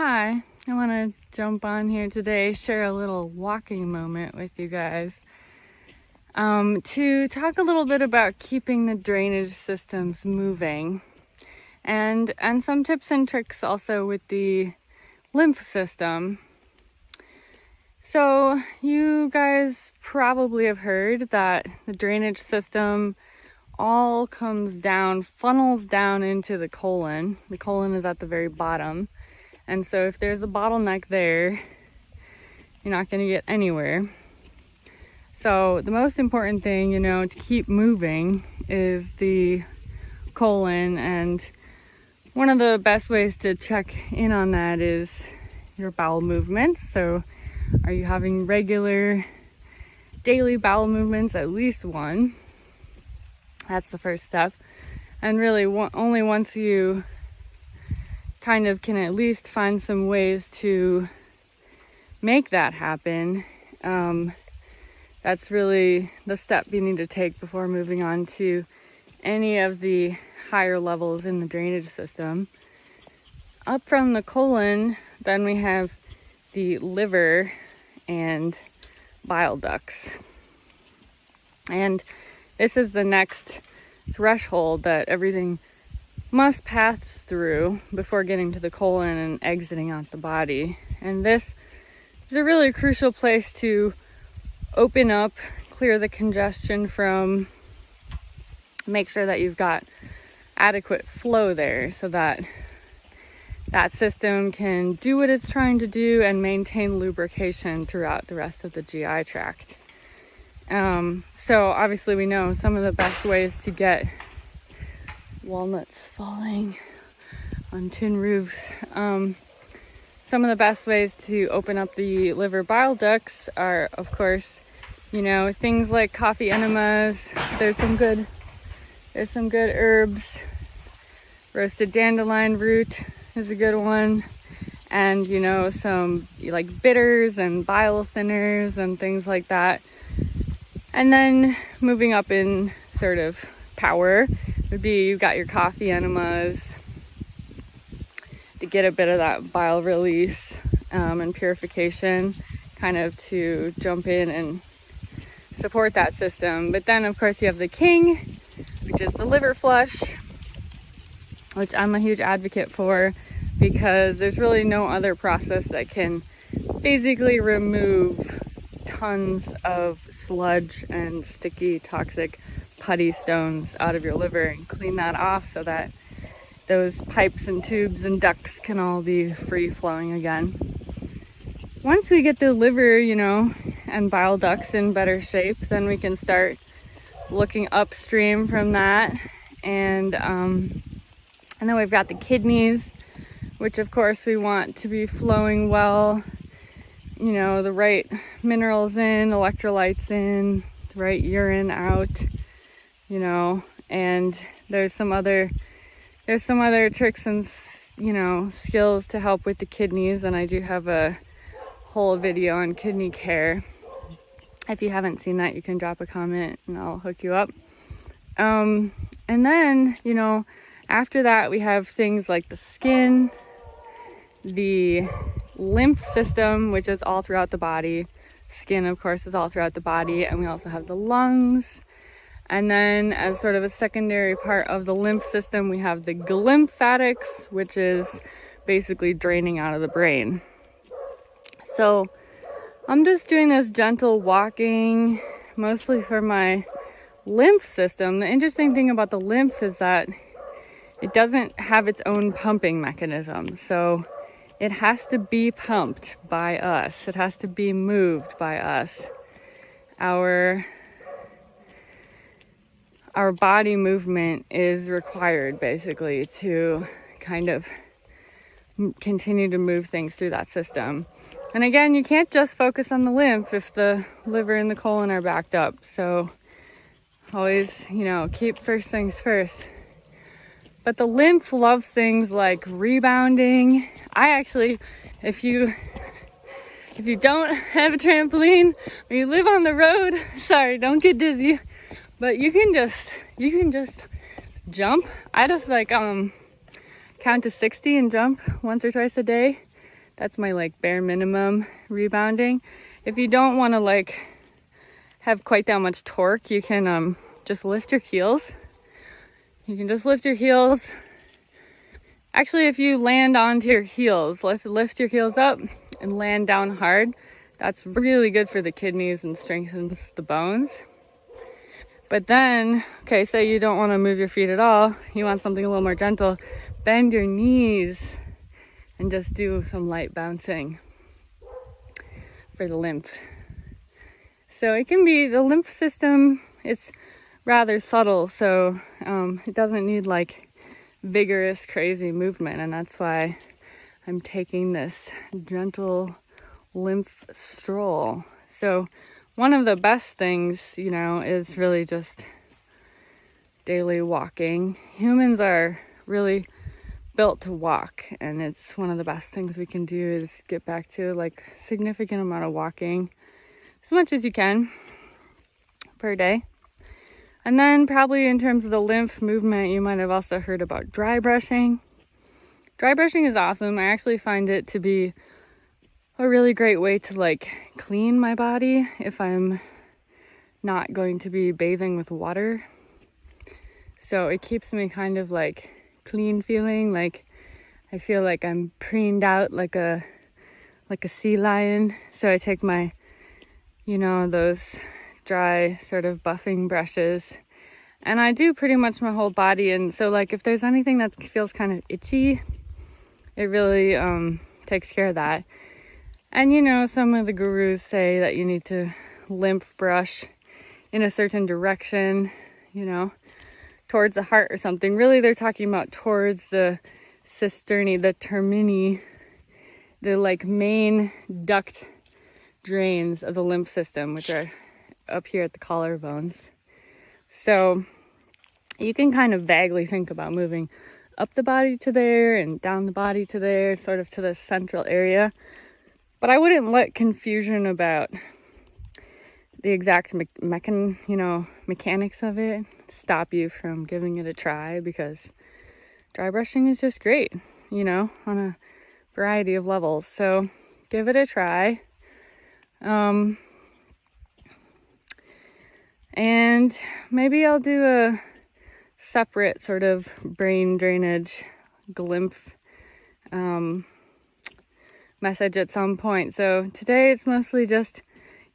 Hi, I want to jump on here today, share a little walking moment with you guys to talk a little bit about keeping the drainage systems moving and some tips and tricks also with the lymph system. So you guys probably have heard that the drainage system all comes down, funnels down into the colon. The colon is at the very bottom. And so if there's a bottleneck there, you're not going to get anywhere. So the most important thing, to keep moving is the colon. And one of the best ways to check in on that is your bowel movements. So are you having regular daily bowel movements, at least one? That's the first step. And really only once you kind of can at least find some ways to make that happen, that's really the step you need to take before moving on to any of the higher levels in the drainage system. Up from the colon, then we have the liver and bile ducts. And this is the next threshold that everything must pass through before getting to the colon and exiting out the body. And this is a really crucial place to open up, clear the congestion from, make sure that you've got adequate flow there so that that system can do what it's trying to do and maintain lubrication throughout the rest of the GI tract. So obviously we know some of the best ways to get walnuts falling on tin roofs. Some of the best ways to open up the liver bile ducts are, of course, things like coffee enemas. There's some good herbs. Roasted dandelion root is a good one. And, some like bitters and bile thinners and things like that. And then moving up in sort of power would be you've got your coffee enemas to get a bit of that bile release and purification, kind of to jump in and support that system. But then, of course, you have the king, which is the liver flush, which I'm a huge advocate for because there's really no other process that can basically remove tons of sludge and sticky, toxic, putty stones out of your liver and clean that off so that those pipes and tubes and ducts can all be free flowing again. Once we get the liver, and bile ducts in better shape, then we can start looking upstream from that. And then we've got the kidneys, which of course we want to be flowing well, the right minerals in, electrolytes in, the right urine out, and there's some other tricks and, skills to help with the kidneys. And I do have a whole video on kidney care. If you haven't seen that, you can drop a comment and I'll hook you up. And then, after that, we have things like the skin, the lymph system, which is all throughout the body. Skin, of course, is all throughout the body. And we also have the lungs. And then as sort of a secondary part of the lymph system, we have the glymphatics, which is basically draining out of the brain. So I'm just doing this gentle walking, mostly for my lymph system. The interesting thing about the lymph is that it doesn't have its own pumping mechanism. So it has to be pumped by us. It has to be moved by us. Our body movement is required basically to kind of continue to move things through that system. And again, you can't just focus on the lymph if the liver and the colon are backed up. So always, keep first things first. But the lymph loves things like rebounding. I actually, if you don't have a trampoline or you live on the road, sorry, don't get dizzy, but you can just jump. I just count to 60 and jump once or twice a day. That's my like bare minimum rebounding. If you don't want to like have quite that much torque, you can just lift your heels. You can just lift your heels. Actually, if you land onto your heels, lift your heels up and land down hard, that's really good for the kidneys and strengthens the bones. But then, okay, say you don't want to move your feet at all, you want something a little more gentle, bend your knees and just do some light bouncing for the lymph. So it can be, the lymph system, it's rather subtle, so it doesn't need like vigorous, crazy movement, and that's why I'm taking this gentle lymph stroll. So one of the best things, you know, is really just daily walking. Humans are really built to walk, and it's one of the best things we can do is get back to like significant amount of walking, as much as you can per day. And then probably in terms of the lymph movement, you might have also heard about dry brushing. Dry brushing is awesome. I actually find it to be a really great way to like clean my body if I'm not going to be bathing with water. So it keeps me kind of like clean feeling, like I feel like I'm preened out like a sea lion. So I take my, you know, those dry sort of buffing brushes, and I do pretty much my whole body. And so like if there's anything that feels kind of itchy, it really takes care of that. And you know, some of the gurus say that you need to lymph brush in a certain direction, you know, towards the heart or something. Really, they're talking about towards the cisternae, the termini, the like main duct drains of the lymph system, which are up here at the collarbones. So you can kind of vaguely think about moving up the body to there and down the body to there, sort of to the central area. But I wouldn't let confusion about the exact mechanics of it stop you from giving it a try, because dry brushing is just great, you know, on a variety of levels. So give it a try. And maybe I'll do a separate sort of brain drainage lymph message at some point. So today it's mostly just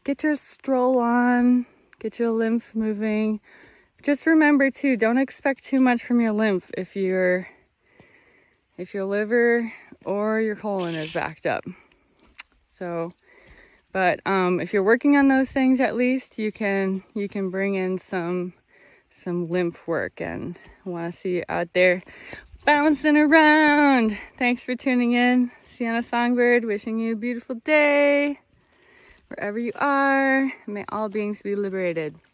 get your stroll on, get your lymph moving. Just remember too, don't expect too much from your lymph if your liver or your colon is backed up. So, but if you're working on those things, at least you can bring in some lymph work, and I want to see you out there bouncing around. Thanks for tuning in. Sienna Songbird wishing you a beautiful day wherever you are. May all beings be liberated.